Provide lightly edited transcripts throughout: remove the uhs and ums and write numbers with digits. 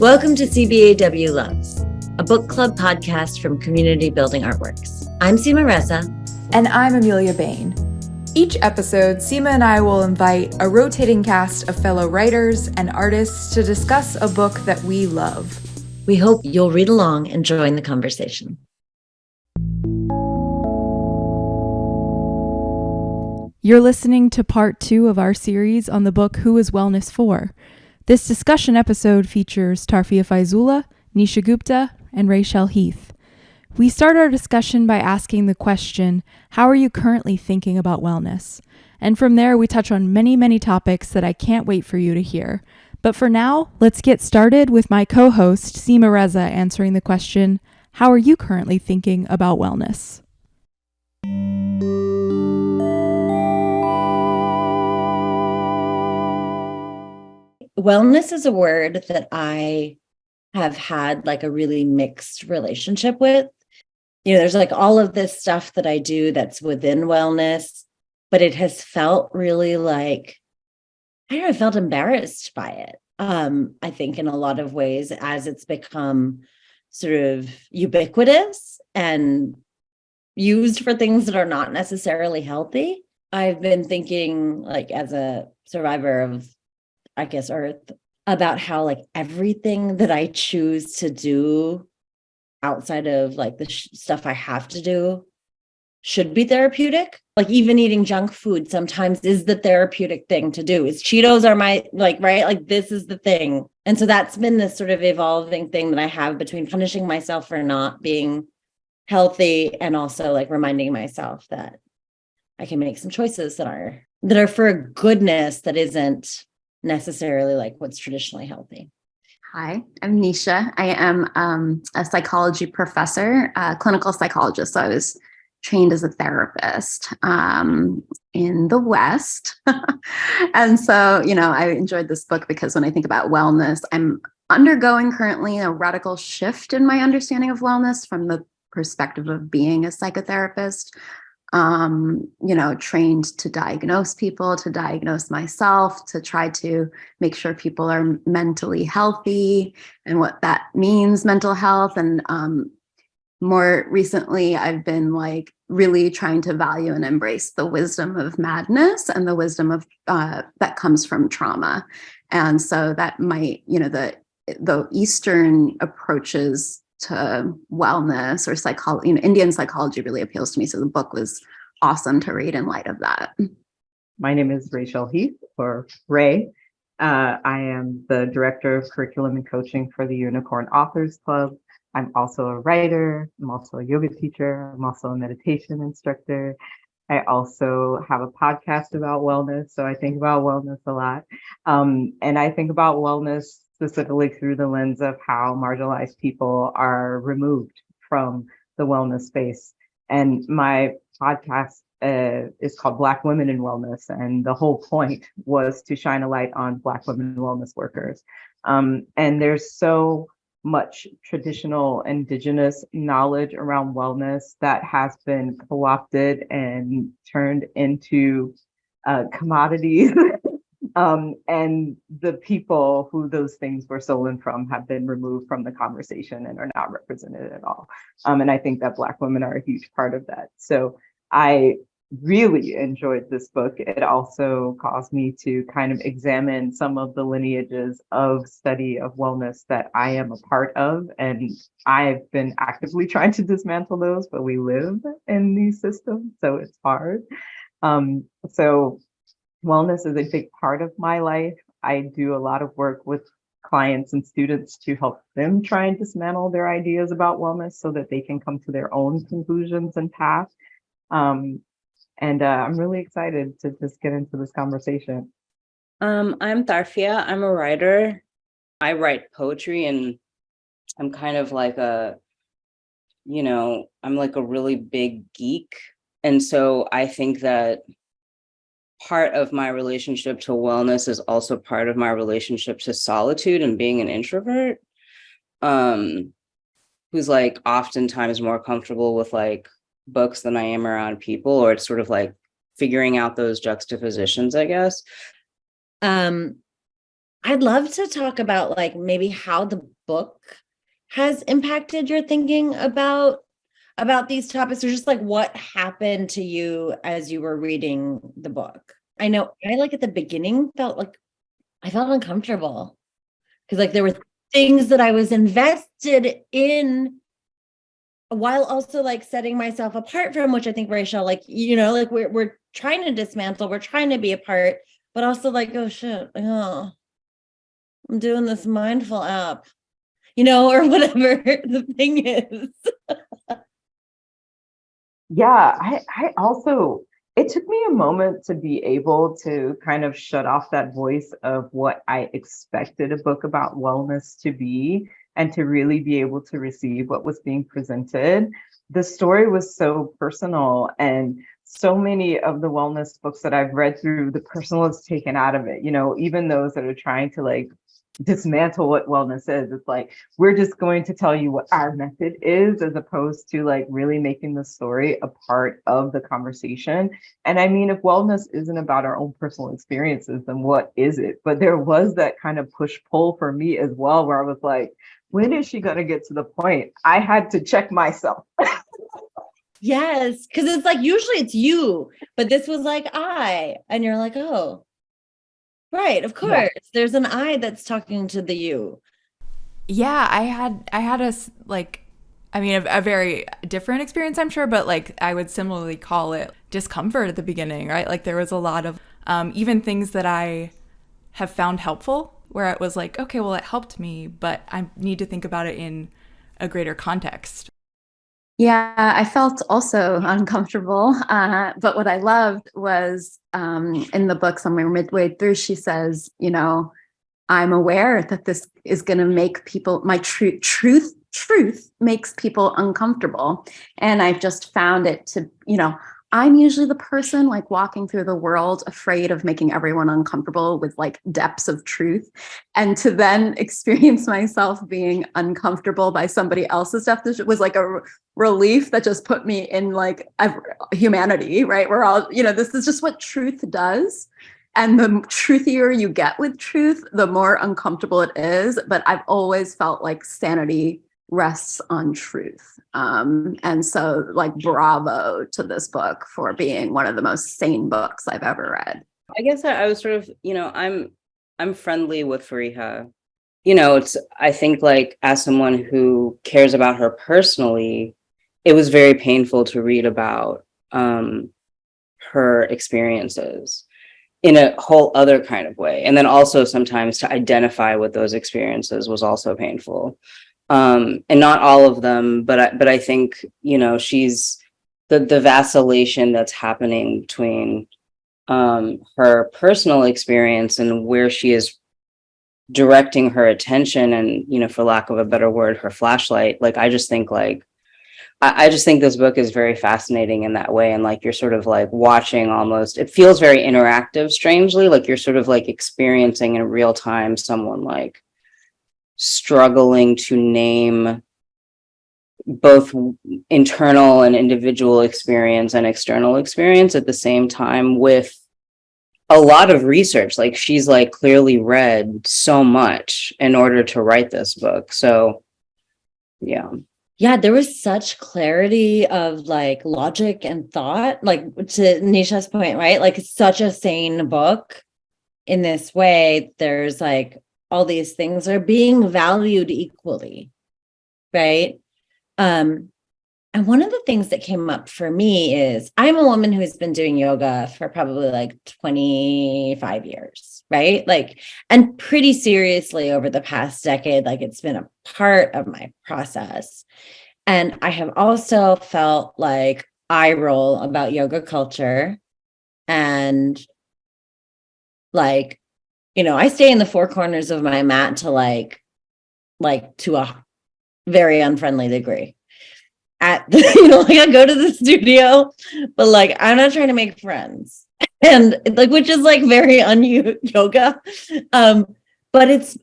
Welcome to CBAW Loves, a book club podcast from Community Building Artworks. I'm Seema Reza. And I'm Amelia Bain. Each episode, Seema and I will invite a rotating cast of fellow writers and artists to discuss a book that we love. We hope you'll read along and join the conversation. You're listening to part 2 of our series on the book Who is Wellness For? This discussion episode features Tarfia Faizullah, Nisha Gupta, and Raychelle Heath. We start our discussion by asking the question, how are you currently thinking about wellness? And from there, we touch on many topics that I can't wait for you to hear. But for now, let's get started with my co-host, Seema Reza, answering the question, how are you currently thinking about wellness? Wellness is a word that I have had like a really mixed relationship with. You know, there's like all of this stuff that I do that's within wellness, but it has felt really like, I don't know, I felt embarrassed by it. I think in a lot of ways as it's become sort of ubiquitous and used for things that are not necessarily healthy. I've been thinking like as a survivor of, I guess, Earth, about how like everything that I choose to do outside of like the stuff I have to do should be therapeutic. Like even eating junk food sometimes is the therapeutic thing to do. It's Cheetos are my right? Like this is the thing. And so that's been this sort of evolving thing that I have between punishing myself for not being healthy and also like reminding myself that I can make some choices that are for a goodness that isn't necessarily like what's traditionally healthy. Hi, I'm Nisha. I am a psychology professor, a clinical psychologist. So I was trained as a therapist in the West. And so, you know, I enjoyed this book because when I think about wellness, I'm undergoing currently a radical shift in my understanding of wellness from the perspective of being a psychotherapist. You know, trained to diagnose people, to diagnose myself, to try to make sure people are mentally healthy and what that means, mental health. And more recently, I've been like really trying to value and embrace the wisdom of madness and the wisdom of that comes from trauma. And so that might, you know, the Eastern approaches to wellness or psychology, you know, Indian psychology really appeals to me. So the book was awesome to read in light of that. My name is Raychelle Heath, or Ray. I am the director of curriculum and coaching for the Unicorn Authors Club. I'm also a writer. I'm also a yoga teacher. I'm also a meditation instructor. I also have a podcast about wellness. So I think about wellness a lot. And I think about wellness specifically through the lens of how marginalized people are removed from the wellness space. And my podcast is called Black Women in Wellness. And the whole point was to shine a light on Black women wellness workers. And there's so much traditional indigenous knowledge around wellness that has been co-opted and turned into commodities. And the people who those things were stolen from have been removed from the conversation and are not represented at all. And I think that Black women are a huge part of that. So I really enjoyed this book. It also caused me to kind of examine some of the lineages of study of wellness that I am a part of. And I've been actively trying to dismantle those, but we live in these systems, so it's hard. So wellness is a big part of my life. I do a lot of work with clients and students to help them try and dismantle their ideas about wellness so that they can come to their own conclusions and paths. And I'm really excited to just get into this conversation. I'm Tarfia. I'm a writer. I write poetry, and I'm kind of like I'm like a really big geek. And so I think that part of my relationship to wellness is also part of my relationship to solitude and being an introvert, who's like oftentimes more comfortable with like books than I am around people, or it's sort of like figuring out those juxtapositions, I guess. I'd love to talk about like maybe how the book has impacted your thinking about these topics, or just like what happened to you as you were reading the book? I know I like at the beginning felt like I felt uncomfortable because like there were things that I was invested in while also like setting myself apart from, which I think Raychelle, like, you know, like we're trying to dismantle, we're trying to be apart, but also like, oh shit, oh, I'm doing this mindful app, you know, or whatever the thing is. Yeah, I also, it took me a moment to be able to kind of shut off that voice of what I expected a book about wellness to be, and to really be able to receive what was being presented. The story was so personal, and so many of the wellness books that I've read through, the personal is taken out of it. You know, even those that are trying to like dismantle what wellness is. It's like, we're just going to tell you what our method is, as opposed to like really making the story a part of the conversation. And I mean, if wellness isn't about our own personal experiences, then what is it? But there was that kind of push pull for me as well, where I was like, when is she going to get to the point? I had to check myself. Yes, because it's like usually it's you, but this was like I, and you're like, oh, right, of course. Yeah. There's an I that's talking to the you. Yeah, I had a very different experience, I'm sure, but like I would similarly call it discomfort at the beginning, right? Like there was a lot of even things that I have found helpful where it was like, okay, well, it helped me, but I need to think about it in a greater context. Yeah, I felt also uncomfortable. But what I loved was in the book, somewhere midway through, she says, you know, I'm aware that this is going to make people, my truth makes people uncomfortable. And I've just found it to, you know, I'm usually the person like walking through the world afraid of making everyone uncomfortable with like depths of truth. And to then experience myself being uncomfortable by somebody else's stuff, this was like a relief that just put me in like humanity, right? We're all, you know, this is just what truth does. And the truthier you get with truth, the more uncomfortable it is. But I've always felt like sanity rests on truth. And so like, bravo to this book for being one of the most sane books I've ever read. I guess I was sort of, you know, I'm friendly with Fariha. You know, it's, I think like as someone who cares about her personally, it was very painful to read about her experiences in a whole other kind of way. And then also sometimes to identify with those experiences was also painful. And not all of them, but I think, you know, she's the vacillation that's happening between her personal experience and where she is directing her attention and, you know, for lack of a better word, her flashlight. Like, I just think this book is very fascinating in that way. And like, you're sort of like watching almost, it feels very interactive, strangely, like you're sort of like experiencing in real time someone like struggling to name both internal and individual experience and external experience at the same time, with a lot of research. Like, she's like clearly read so much in order to write this book. So yeah, there was such clarity of like logic and thought, like to Nisha's point, right? Like, it's such a sane book in this way. There's like all these things are being valued equally, right? And one of the things that came up for me is I'm a woman who's been doing yoga for probably like 25 years, right? Like, and pretty seriously over the past decade, like it's been a part of my process. And I have also felt like eye roll about yoga culture, and like, you know, I stay in the four corners of my mat to like to a very unfriendly degree. You know, like I go to the studio, but like I'm not trying to make friends, and like, which is like very yoga. But it's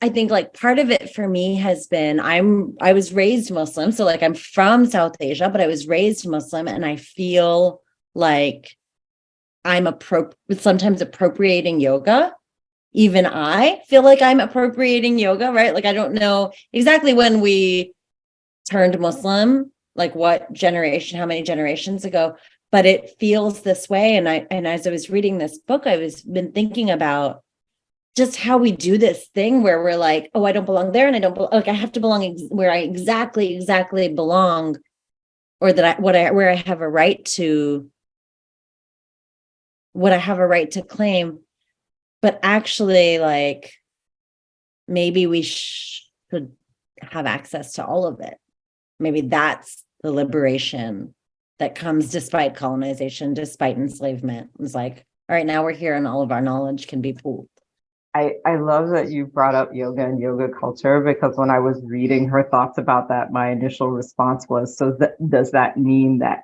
I think like part of it for me has been I was raised Muslim, so like I'm from South Asia, but I was raised Muslim, and I feel like I'm sometimes appropriating yoga even I feel like I'm appropriating yoga, right? Like, I don't know exactly when we turned Muslim, like what generation, how many generations ago, but it feels this way. And as I was reading this book, been thinking about just how we do this thing where we're like, oh, I don't belong there, and I don't like, I have to belong where I exactly belong, or that where I have a right to, what I have a right to claim. But actually, like, maybe we should have access to all of it. Maybe that's the liberation that comes despite colonization, despite enslavement. It's like, all right, now we're here and all of our knowledge can be pooled. I love that you brought up yoga and yoga culture, because when I was reading her thoughts about that, my initial response was, does that mean that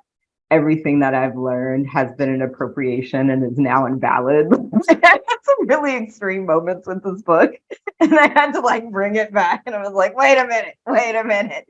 everything that I've learned has been an appropriation and is now invalid? I had some really extreme moments with this book, and I had to like bring it back, and I was like, wait a minute.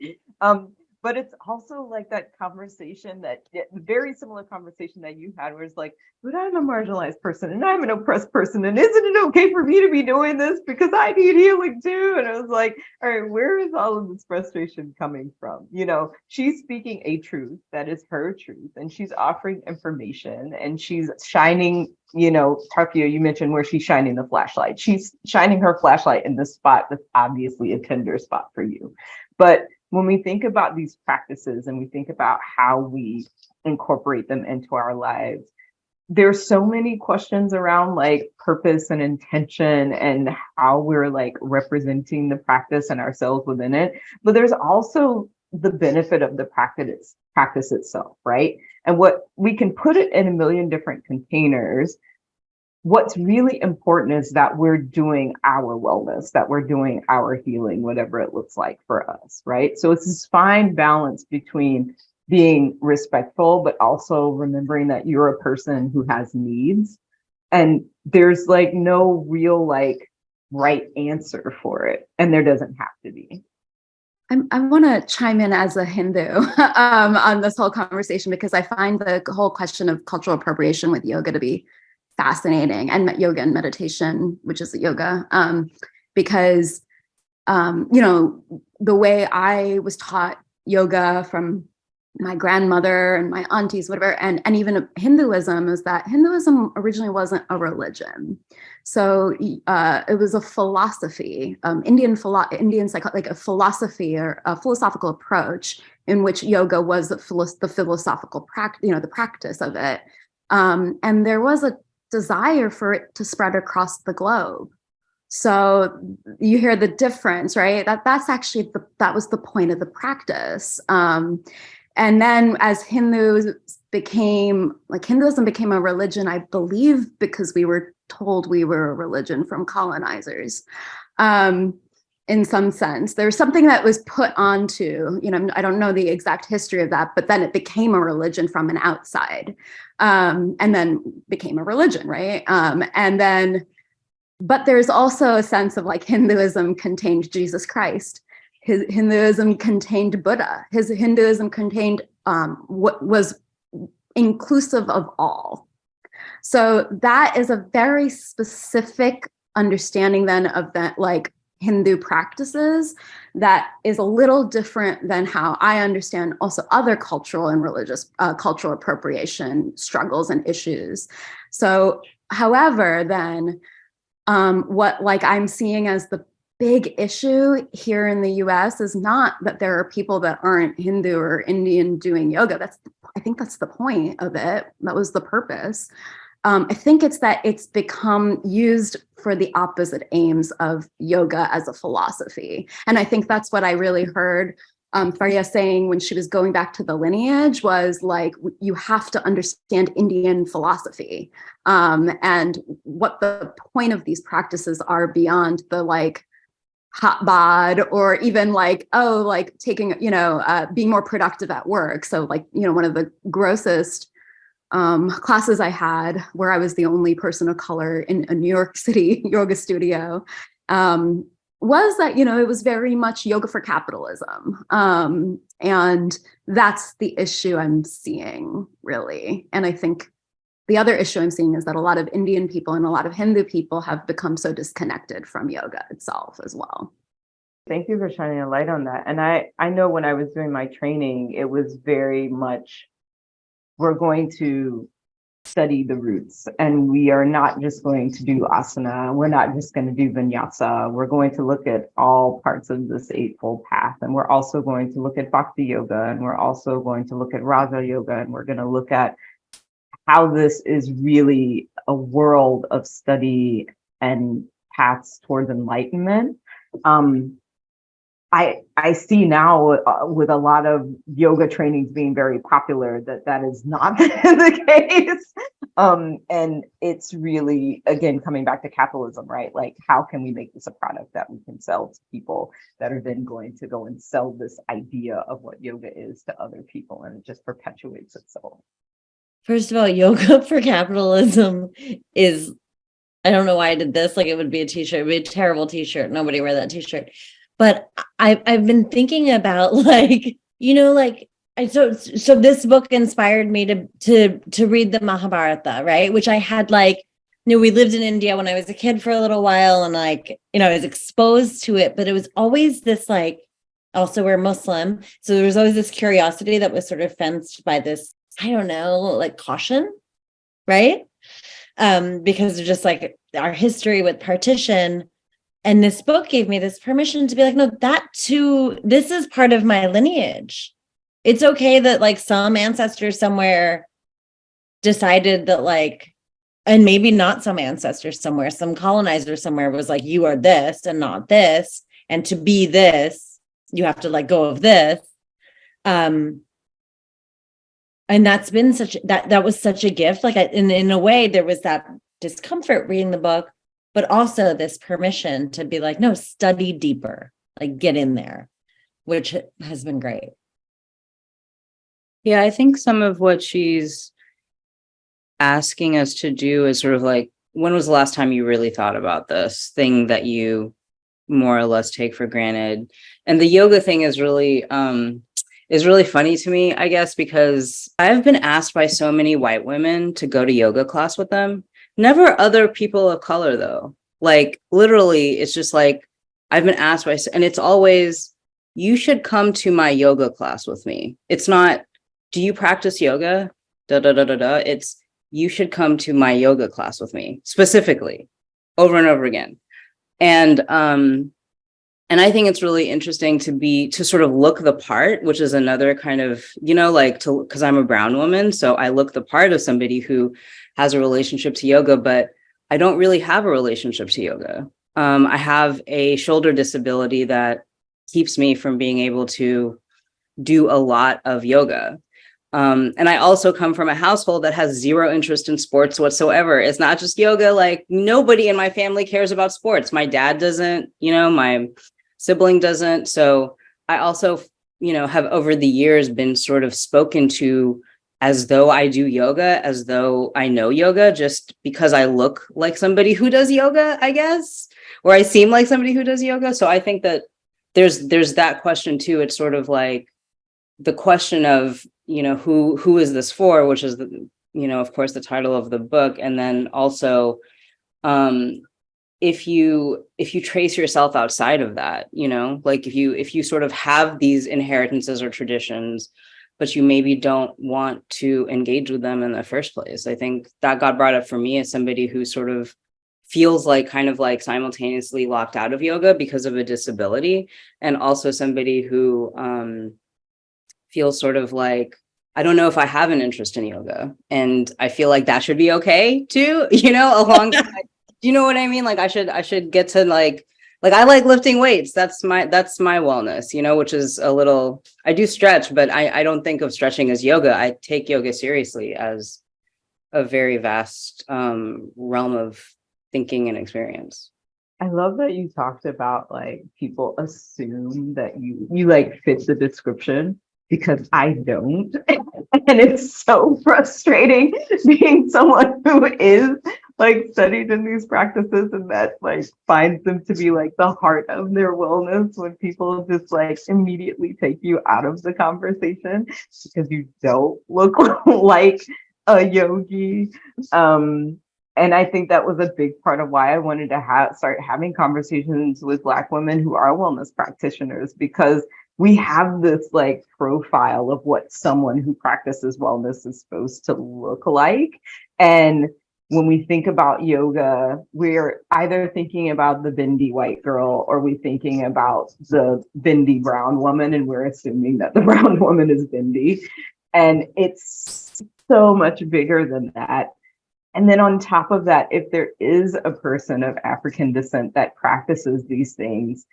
But it's also like that conversation, that very similar conversation that you had, where it's like, but I'm a marginalized person and I'm an oppressed person, and isn't it okay for me to be doing this because I need healing too? And I was like, all right, where is all of this frustration coming from? You know, she's speaking a truth that is her truth, and she's offering information, and she's shining, you know, Tarfia, you mentioned where she's shining the flashlight. She's shining her flashlight in the spot that's obviously a tender spot for you. But when we think about these practices and we think about how we incorporate them into our lives, there's so many questions around like purpose and intention and how we're like representing the practice and ourselves within it. But there's also the benefit of the practice itself, right? And what we can put it in a million different containers. What's really important is that we're doing our wellness, that we're doing our healing, whatever it looks like for us, right? So it's this fine balance between being respectful, but also remembering that you're a person who has needs. And there's like no real like right answer for it. And there doesn't have to be. I want to chime in as a Hindu on this whole conversation, because I find the whole question of cultural appropriation with yoga to be fascinating, and yoga and meditation, which is yoga, because you know, the way I was taught yoga from my grandmother and my aunties, whatever, and even Hinduism, is that Hinduism originally wasn't a religion. So it was a philosophy, Indian psycho, like a philosophy or a philosophical approach, in which yoga was the philosophical practice, you know, the practice of it. And there was a desire for it to spread across the globe. So you hear the difference, right? That's actually that was the point of the practice. And then as Hinduism became a religion, I believe, because we were told we were a religion from colonizers. In some sense, there's something that was put onto, you know, I don't know the exact history of that, but then it became a religion from an outside, and then became a religion, right? But there's also a sense of like Hinduism contained Jesus Christ. Hinduism contained Buddha. Hinduism contained what was inclusive of all. So that is a very specific understanding then of that, like, Hindu practices, that is a little different than how I understand also other cultural and religious cultural appropriation struggles and issues. So, however, then what like I'm seeing as the big issue here in the US is not that there are people that aren't Hindu or Indian doing yoga. I think that's the point of it. That was the purpose. I think it's that it's become used for the opposite aims of yoga as a philosophy. And I think that's what I really heard Faria saying when she was going back to the lineage, was like, you have to understand Indian philosophy and what the point of these practices are beyond the like hot bod, or even like, oh, like taking, being more productive at work. So like, one of the grossest classes I had, where I was the only person of color in a New York City yoga studio, was that, it was very much yoga for capitalism. And that's the issue I'm seeing, really. And I think the other issue I'm seeing is that a lot of Indian people and a lot of Hindu people have become so disconnected from yoga itself as well. Thank you for shining a light on that. And I know when I was doing my training, it was very much, we're going to study the roots, and we are not just going to do asana. We're not just going to do vinyasa. We're going to look at all parts of this eightfold path. And we're also going to look at bhakti yoga, and we're also going to look at raja yoga, and we're going to look at how this is really a world of study and paths towards enlightenment. I see now with a lot of yoga trainings being very popular that is not the case. And it's really, again, coming back to capitalism, right? Like, how can we make this a product that we can sell to people that are then going to go and sell this idea of what yoga is to other people, and it just perpetuates itself. First of all, yoga for capitalism is, I don't know why I did this. Like, it would be a t-shirt, it would be a terrible t-shirt. Nobody wear that t-shirt. But I've been thinking about, like, like, so this book inspired me to read the Mahabharata, right? Which I had, like, we lived in India when I was a kid for a little while, and, like, I was exposed to it, but it was always this, like, also we're Muslim, so there was always this curiosity that was sort of fenced by this, I don't know, like, caution, right? Because of just, like, our history with partition. And this book gave me this permission to be like, no, that too, this is part of my lineage. It's okay that, like, some ancestor somewhere decided that, like, and maybe not some ancestor somewhere, some colonizer somewhere was like, you are this and not this. And to be this, you have to let go of this. And that's been that was such a gift. Like, in a way, there was that discomfort reading the book, but also this permission to be like, no, study deeper, like, get in there, which has been great. Yeah, I think some of what she's asking us to do is sort of like, when was the last time you really thought about this thing that you more or less take for granted? And the yoga thing is really funny to me, I guess, because I've been asked by so many white women to go to yoga class with them. Never other people of color, though. Like, literally, it's just like, I've been asked by, and it's always, you should come to my yoga class with me. It's not, do you practice yoga? It's, you should come to my yoga class with me, specifically, over and over again. And I think it's really interesting to sort of look the part, which is another kind of, like, because I'm a brown woman, so I look the part of somebody who has a relationship to yoga, but I don't really have a relationship to yoga. I have a shoulder disability that keeps me from being able to do a lot of yoga. And I also come from a household that has zero interest in sports whatsoever. It's not just yoga. Like, nobody in my family cares about sports. My dad doesn't, my sibling doesn't. So I also, have over the years been sort of spoken to as though I do yoga, as though I know yoga, just because I look like somebody who does yoga, I guess, or I seem like somebody who does yoga. So I think that there's that question too. It's sort of like the question of, who is this for, which is the, of course, the title of the book. And then also, if you trace yourself outside of that, like, if you sort of have these inheritances or traditions, but you maybe don't want to engage with them in the first place. I think that got brought up for me as somebody who sort of feels like kind of like simultaneously locked out of yoga because of a disability, and also somebody who feels sort of like, I don't know if I have an interest in yoga, and I feel like that should be okay too, alongside, you know what I mean? Like, I should get to like I like lifting weights. That's my wellness, which is a little, I do stretch, but I don't think of stretching as yoga. I take yoga seriously as a very vast realm of thinking and experience. I love that you talked about, like, people assume that you like fit the description, because I don't. And it's so frustrating being someone who is, like, studied in these practices, and that, like, finds them to be like the heart of their wellness, when people just, like, immediately take you out of the conversation because you don't look like a yogi. And I think that was a big part of why I wanted to start having conversations with Black women who are wellness practitioners, because we have this like profile of what someone who practices wellness is supposed to look like. And when we think about yoga, we're either thinking about the bindi white girl or we're thinking about the bindi brown woman, and we're assuming that the brown woman is bindi. And it's so much bigger than that. And then on top of that, if there is a person of African descent that practices these things,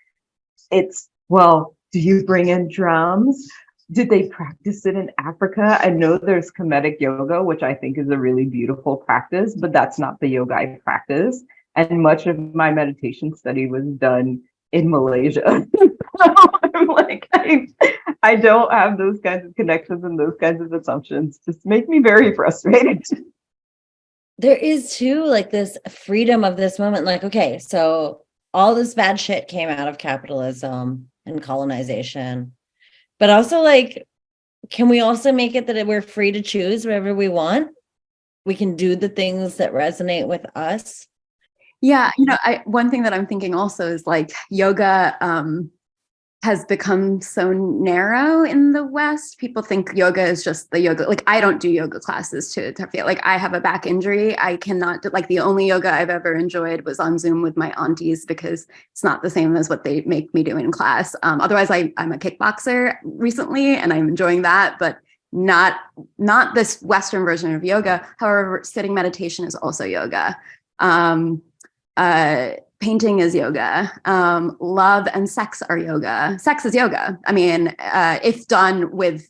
it's, well, do you bring in drums? Did they practice it in Africa? I know there's Kemetic yoga, which I think is a really beautiful practice, but that's not the yoga I practice. And much of my meditation study was done in Malaysia. So I'm like, I don't have those kinds of connections and those kinds of assumptions. Just make me very frustrated. There is too like this freedom of this moment, like, okay, so all this bad shit came out of capitalism and colonization, but also like, can we also make it that we're free to choose whatever we want? We can do the things that resonate with us. Yeah, one thing that I'm thinking also is like yoga has become so narrow in the West. People think yoga is just the yoga. Like, I don't do yoga classes to Tarfia. Like, I have a back injury. I cannot do, like, the only yoga I've ever enjoyed was on Zoom with my aunties, because it's not the same as what they make me do in class. Otherwise, I'm a kickboxer recently, and I'm enjoying that, but not this Western version of yoga. However, sitting meditation is also yoga. Painting is yoga. Love and sex are yoga. Sex is yoga. I mean, if done with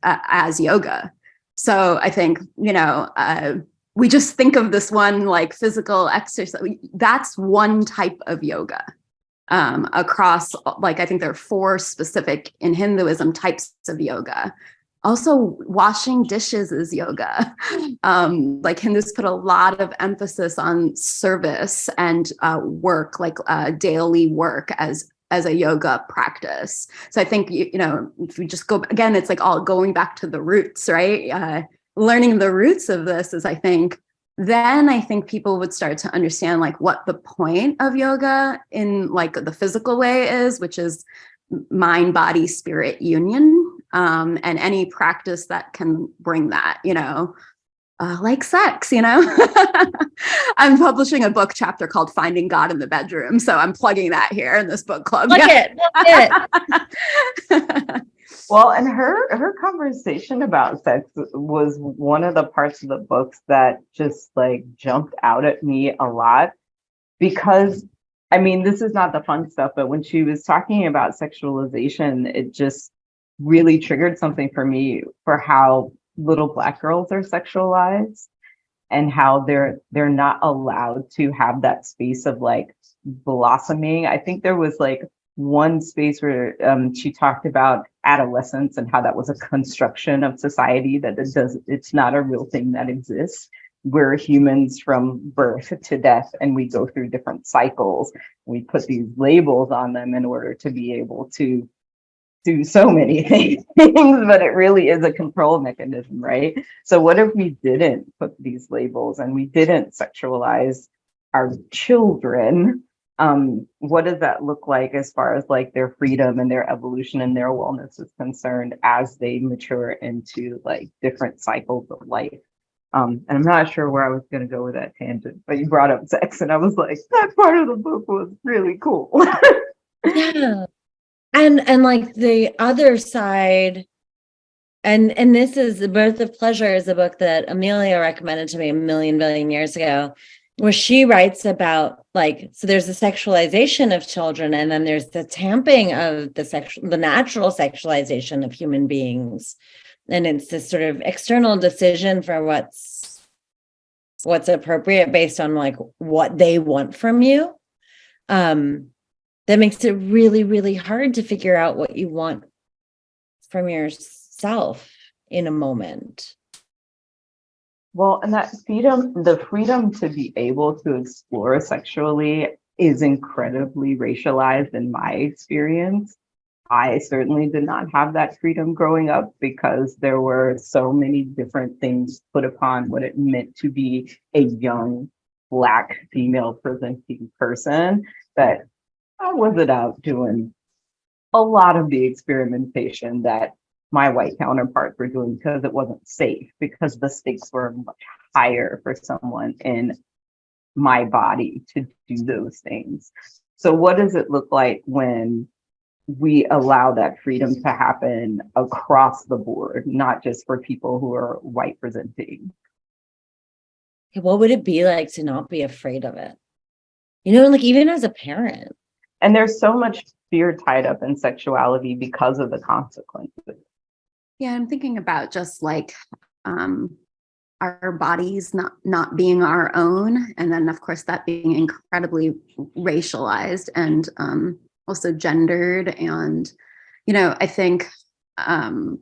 as yoga. So I think, we just think of this one like physical exercise. That's one type of yoga. Across, like, I think there are 4 specific in Hinduism types of yoga. Also, washing dishes is yoga. Like, Hindus put a lot of emphasis on service and work, like daily work as a yoga practice. So I think, if we just go, again, it's like all going back to the roots, right? Learning the roots of this is, I think people would start to understand like what the point of yoga in like the physical way is, which is mind, body, spirit union. And any practice that can bring that, like sex, I'm publishing a book chapter called Finding God in the Bedroom. So I'm plugging that here in this book club. Look it. Well, and her conversation about sex was one of the parts of the books that just like jumped out at me a lot, because I mean, this is not the fun stuff, but when she was talking about sexualization, it just really triggered something for me for how little Black girls are sexualized and how they're not allowed to have that space of like blossoming. I think there was like one space where she talked about adolescence and how that was a construction of society, that it's not a real thing that exists. We're humans from birth to death, and we go through different cycles. We put these labels on them in order to be able to do so many things, but it really is a control mechanism, right? So what if we didn't put these labels and we didn't sexualize our children? What does that look like as far as like their freedom and their evolution and their wellness is concerned as they mature into like different cycles of life? And I'm not sure where I was going to go with that tangent, but you brought up sex, and I was like, that part of the book was really cool. Yeah. And like the other side, and this is The Birth of Pleasure, is a book that Amelia recommended to me a billion years ago, where she writes about like, so there's the sexualization of children, and then there's the tamping of the natural sexualization of human beings. And it's this sort of external decision for what's appropriate based on like what they want from you. That makes it really, really hard to figure out what you want from yourself in a moment. Well, and that the freedom to be able to explore sexually is incredibly racialized in my experience. I certainly did not have that freedom growing up because there were so many different things put upon what it meant to be a young Black female presenting person that I wasn't out doing a lot of the experimentation that my white counterparts were doing because it wasn't safe, because the stakes were much higher for someone in my body to do those things. So what does it look like when we allow that freedom to happen across the board, not just for people who are white presenting? What would it be like to not be afraid of it? You know, like even as a parent. And there's so much fear tied up in sexuality because of the consequences. Yeah, I'm thinking about just like our bodies not being our own, and then of course that being incredibly racialized and also gendered. And I think I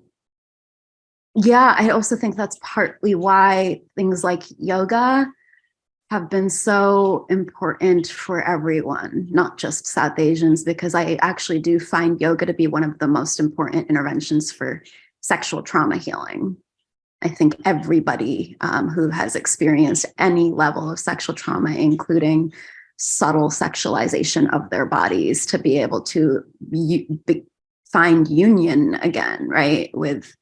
also think that's partly why things like yoga have been so important for everyone, not just South Asians, because I actually do find yoga to be one of the most important interventions for sexual trauma healing. I think everybody who has experienced any level of sexual trauma, including subtle sexualization of their bodies, to be able to find union again, right, with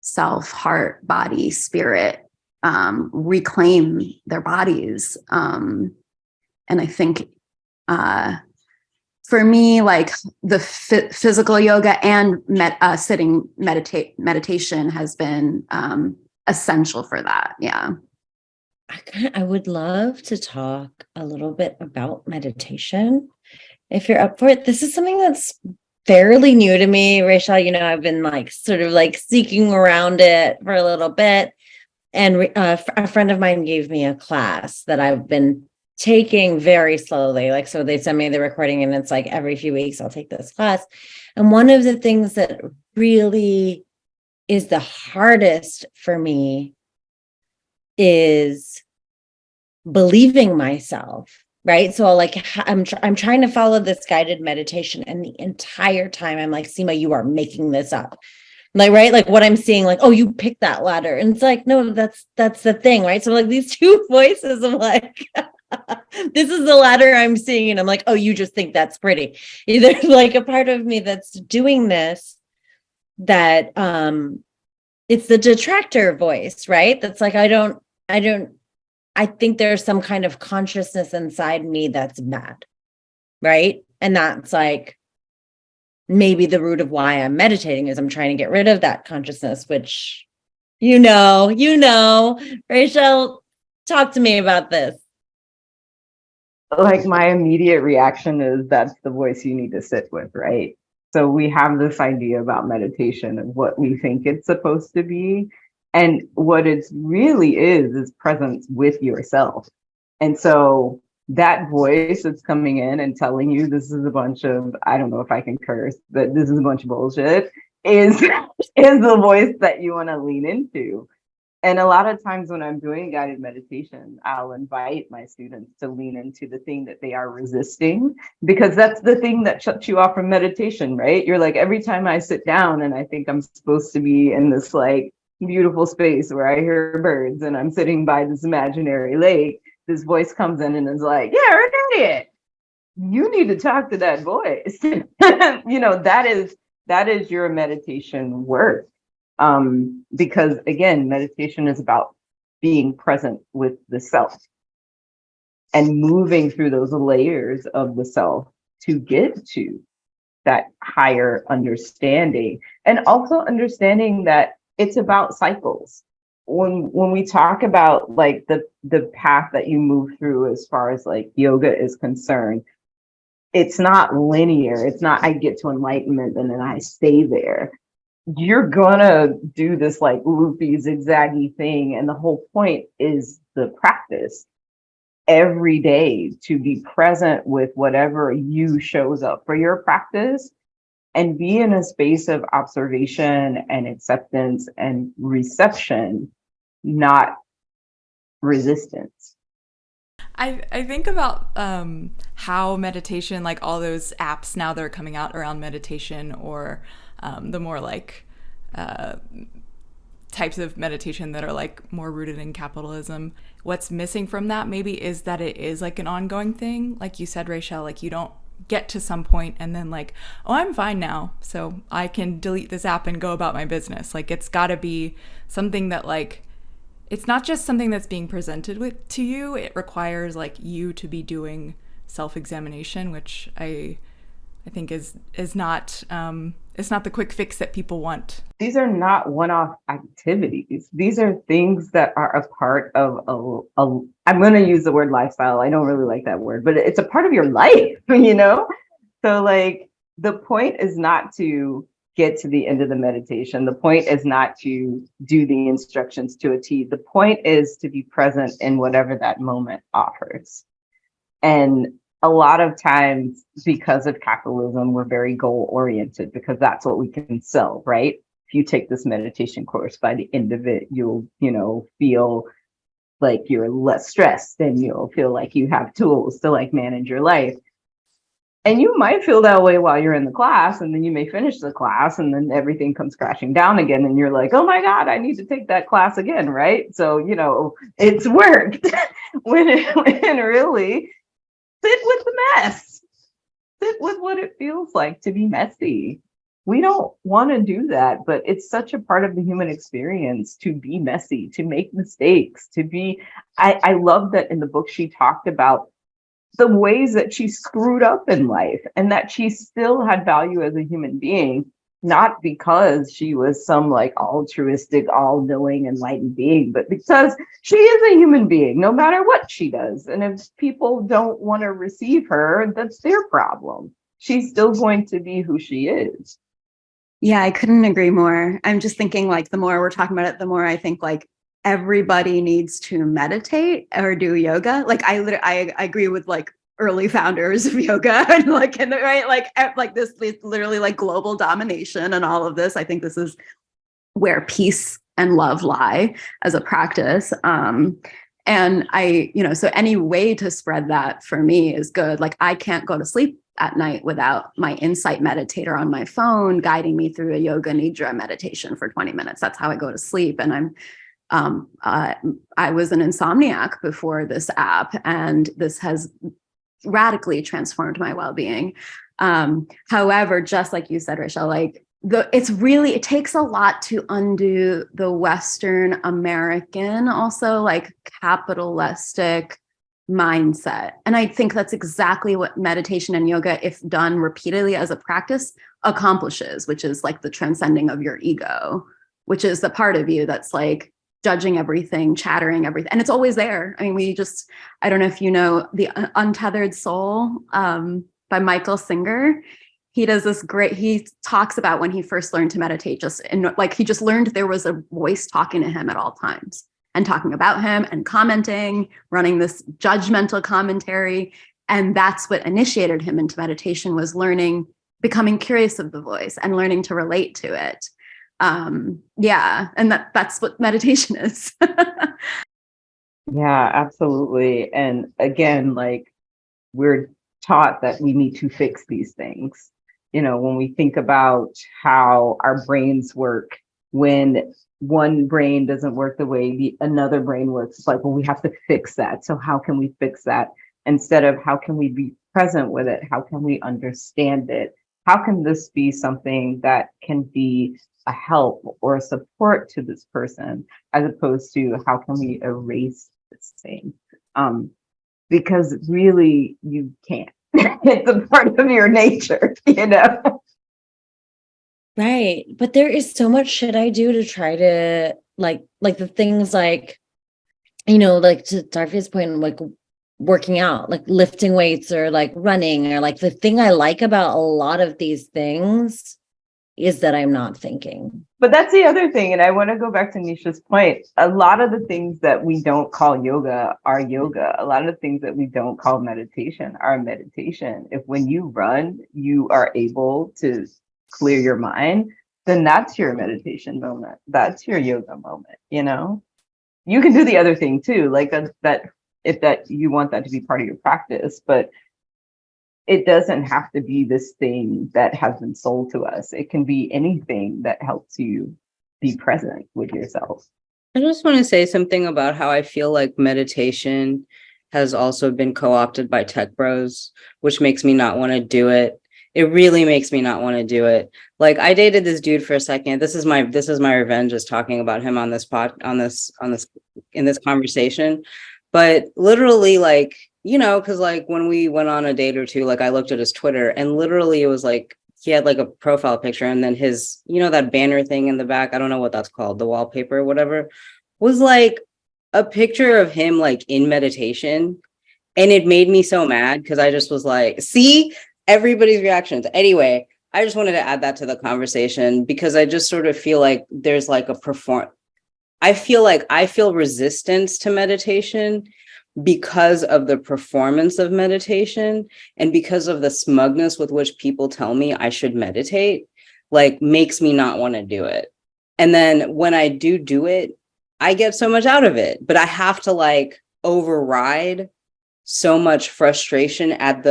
self, heart, body, spirit, reclaim their bodies. And I think for me, like the physical yoga and sitting meditation has been essential for that. Yeah. I would love to talk a little bit about meditation if you're up for it. This is something that's fairly new to me, Raychelle. I've been like sort of like seeking around it for a little bit. And a friend of mine gave me a class that I've been taking very slowly. Like, so they send me the recording and it's like every few weeks I'll take this class. And one of the things that really is the hardest for me is believing myself, right? So like I'm trying to follow this guided meditation, and the entire time I'm like, Seema, you are making this up. Like, right? Like what I'm seeing, like, oh, you picked that ladder. And it's like, no, that's the thing, right? So like these two voices of like, this is the ladder I'm seeing. And I'm like, oh, you just think that's pretty. There's like a part of me that's doing this that it's the detractor voice, right? That's like, I think there's some kind of consciousness inside me that's bad, right? And that's like, maybe the root of why I'm meditating is I'm trying to get rid of that consciousness, which, Raychelle, talk to me about this. Like my immediate reaction is that's the voice you need to sit with, right? So we have this idea about meditation and what we think it's supposed to be. And what it really is presence with yourself. And so that voice that's coming in and telling you this is a bunch of, I don't know if I can curse, but this is a bunch of bullshit, is the voice that you want to lean into. And a lot of times when I'm doing guided meditation, I'll invite my students to lean into the thing that they are resisting, because that's the thing that shuts you off from meditation, right? You're like, every time I sit down and I think I'm supposed to be in this like beautiful space where I hear birds and I'm sitting by this imaginary lake, this voice comes in and is like, yeah, you're an idiot. You need to talk to that voice. That is your meditation work. Because again, meditation is about being present with the self and moving through those layers of the self to get to that higher understanding, and also understanding that it's about cycles. When we talk about like the path that you move through as far as like yoga is concerned, it's not linear. It's not I get to enlightenment and then I stay there. You're gonna do this like loopy, zigzaggy thing. And the whole point is the practice every day to be present with whatever you shows up for your practice and be in a space of observation and acceptance and reception, not resistance. I think about how meditation, like all those apps now that are coming out around meditation, or the more like types of meditation that are like more rooted in capitalism. What's missing from that maybe is that it is like an ongoing thing. Like you said, Raychelle, like you don't get to some point and then like, oh, I'm fine now, so I can delete this app and go about my business. Like it's got to be something that like, it's not just something that's being presented with to you. It requires like you to be doing self-examination, which I think is not it's not the quick fix that people want. These are not one-off activities. These are things that are a part of I'm going to use the word lifestyle. I don't really like that word, but it's a part of your life, you know? So like the point is not to get to the end of the meditation. The point is not to do the instructions to a T. The point is to be present in whatever that moment offers. And a lot of times, because of capitalism, we're very goal oriented because that's what we can sell, right? If you take this meditation course, by the end of it, you'll, feel like you're less stressed and you'll feel like you have tools to like manage your life. And you might feel that way while you're in the class, and then you may finish the class and then everything comes crashing down again. And you're like, oh my God, I need to take that class again, right? So, it's worked when really sit with the mess. Sit with what it feels like to be messy. We don't want to do that, but it's such a part of the human experience to be messy, to make mistakes, to be. I love that in the book she talked about the ways that she screwed up in life and that she still had value as a human being, not because she was some like altruistic, all-knowing, enlightened being, but because she is a human being, no matter what she does. And if people don't want to receive her, that's their problem. She's still going to be who she is. Yeah, I couldn't agree more. I'm just thinking like the more we're talking about it, the more I think like everybody needs to meditate or do yoga. Like I agree with like early founders of yoga and like, right, like this literally like global domination and all of this. I think this is where peace and love lie as a practice. And so any way to spread that for me is good. Like I can't go to sleep at night without my insight meditator on my phone guiding me through a yoga nidra meditation for 20 minutes. That's how I go to sleep. And I was an insomniac before this app, and this has radically transformed my well-being. However, just like you said, Raychelle, like it takes a lot to undo the Western American, also like capitalistic mindset. And I think that's exactly what meditation and yoga, if done repeatedly as a practice, accomplishes, which is like the transcending of your ego, which is the part of you that's like judging everything, chattering everything. And it's always there. I mean, I don't know if you know The Untethered Soul by Michael Singer. He talks about when he first learned to meditate, he just learned there was a voice talking to him at all times and talking about him and commenting, running this judgmental commentary. And that's what initiated him into meditation, was becoming curious of the voice and learning to relate to it. And that's what meditation is. Yeah, absolutely. And again, like we're taught that we need to fix these things. When we think about how our brains work, when one brain doesn't work the way another brain works, it's like, well, we have to fix that. So how can we fix that? Instead of how can we be present with it? How can we understand it? How can this be something that can be a help or a support to this person, as opposed to how can we erase this thing? Because really you can't. It's a part of your nature, Right. But there is so much shit I do to try to like the things like, like to Tarfia's point, like working out, like lifting weights or like running, or like the thing I like about a lot of these things is that I'm not thinking. But that's the other thing. And I want to go back to Nisha's point. A lot of the things that we don't call yoga are yoga. A lot of the things that we don't call meditation are meditation. If when you run, you are able to clear your mind, then that's your meditation moment. That's your yoga moment, You can do the other thing too, like that if that you want that to be part of your practice, but it doesn't have to be this thing that has been sold to us. It can be anything that helps you be present with yourself. I just want to say something about how I feel like meditation has also been co-opted by tech bros, which makes me not want to do it. It really makes me not want to do it. Like, I dated this dude for a second. This is my revenge, is talking about him on this in this conversation. But literally, like, you know, because like when we went on a date or two, like I looked at his Twitter and literally it was like he had like a profile picture, and then his, you know, that banner thing in the back, I don't know what that's called, the wallpaper or whatever, was like a picture of him like in meditation. And it made me so mad because I just was like, see, everybody's reactions. Anyway, I just wanted to add that to the conversation because I just sort of feel like there's like I feel resistance to meditation because of the performance of meditation and because of the smugness with which people tell me I should meditate, like makes me not want to do it. And then when I do it, I get so much out of it, but I have to like override so much frustration at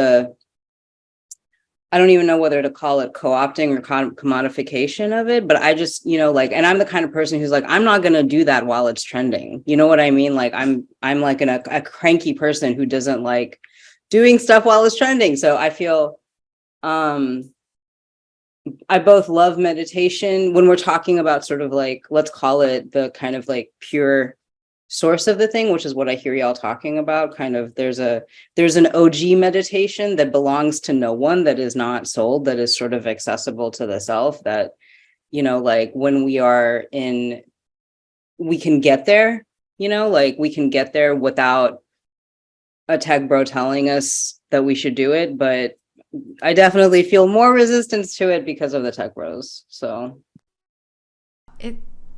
I don't even know whether to call it co-opting or commodification of it, but I just, you know, like, and I'm the kind of person who's like, I'm not going to do that while it's trending. You know what I mean? Like, I'm like a cranky person who doesn't like doing stuff while it's trending. So I feel, I both love meditation when we're talking about sort of like, let's call it the kind of like pure source of the thing, which is what I hear y'all talking about. Kind of there's an OG meditation that belongs to no one, that is not sold, that is sort of accessible to the self, that, you know, like when we can get there, you know, like we can get there without a tech bro telling us that we should do it. But I definitely feel more resistance to it because of the tech bros. So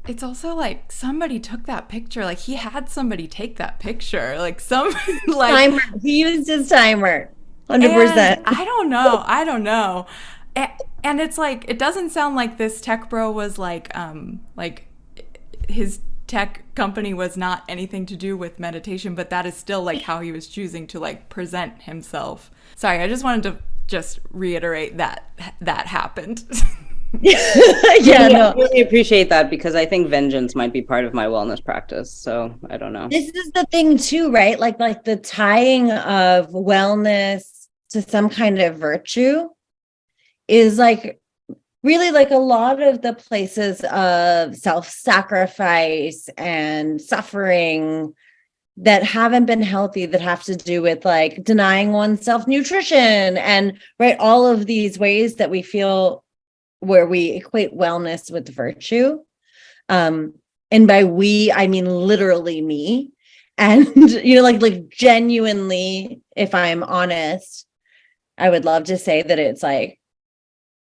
it's also like somebody took that picture. Like he had somebody take that picture. Like some like timer. He used his timer. 100%. I don't know. And it's like, it doesn't sound like this tech bro was like his tech company was not anything to do with meditation, but that is still like how he was choosing to like present himself. Sorry, I just wanted to just reiterate that happened. Yeah, no. I really appreciate that because I think vengeance might be part of my wellness practice. So I don't know. This is the thing too, right? Like the tying of wellness to some kind of virtue is like really like a lot of the places of self-sacrifice and suffering that haven't been healthy, that have to do with like denying oneself nutrition and right, all of these ways that we feel where we equate wellness with virtue. And by we, I mean literally me. And, you know, like genuinely, if I'm honest, I would love to say that it's like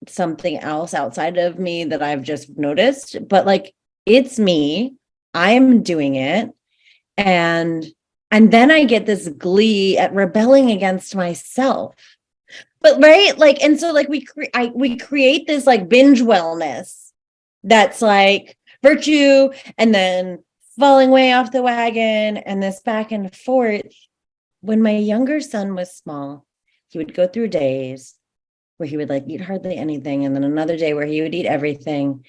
something else outside of me that I've just noticed, but like, it's me, I'm doing it. And then I get this glee at rebelling against myself. But right, like, and so like we create this like binge wellness that's like virtue, and then falling way off the wagon, and this back and forth. When my younger son was small, he would go through days where he would like eat hardly anything, and then another day where he would eat everything.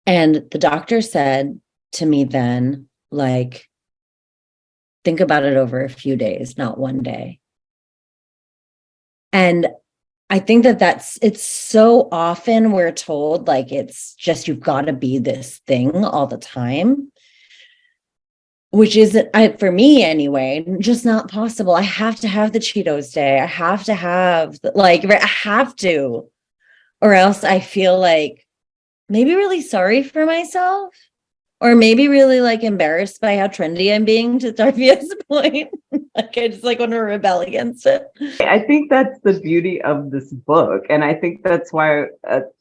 And the doctor said to me then, like, think about it over a few days, not one day. And I think it's so often we're told like it's just you've got to be this thing all the time, which isn't, for me anyway, just not possible. I have to have the Cheetos day. I have to have I have to, or else I feel like maybe really sorry for myself, or maybe really like embarrassed by how trendy I'm being, to Tarfia's point. Like I just like want to rebel against it. I think that's the beauty of this book. And I think that's why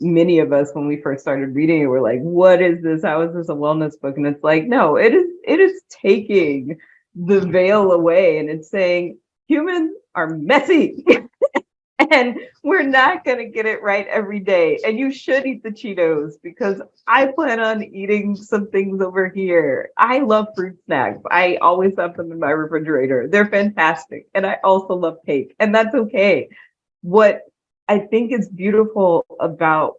many of us, when we first started reading it, were like, what is this? How is this a wellness book? And it's like, no, it is taking the veil away, and it's saying humans are messy. And we're not going to get it right every day. And you should eat the Cheetos because I plan on eating some things over here. I love fruit snacks. I always have them in my refrigerator. They're fantastic. And I also love cake, and that's okay. What I think is beautiful about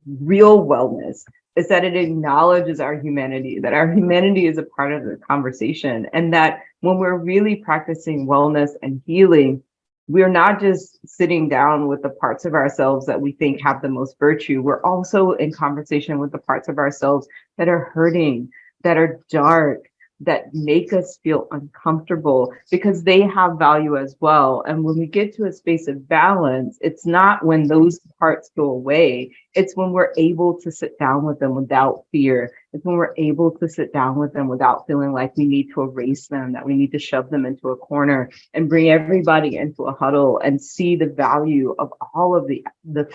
real wellness is that it acknowledges our humanity, that our humanity is a part of the conversation, and that when we're really practicing wellness and healing, we're not just sitting down with the parts of ourselves that we think have the most virtue. We're also in conversation with the parts of ourselves that are hurting, that are dark, that make us feel uncomfortable because they have value as well. And when we get to a space of balance, it's not when those parts go away. It's when we're able to sit down with them without fear. It's when we're able to sit down with them without feeling like we need to erase them, that we need to shove them into a corner, and bring everybody into a huddle and see the value of all of the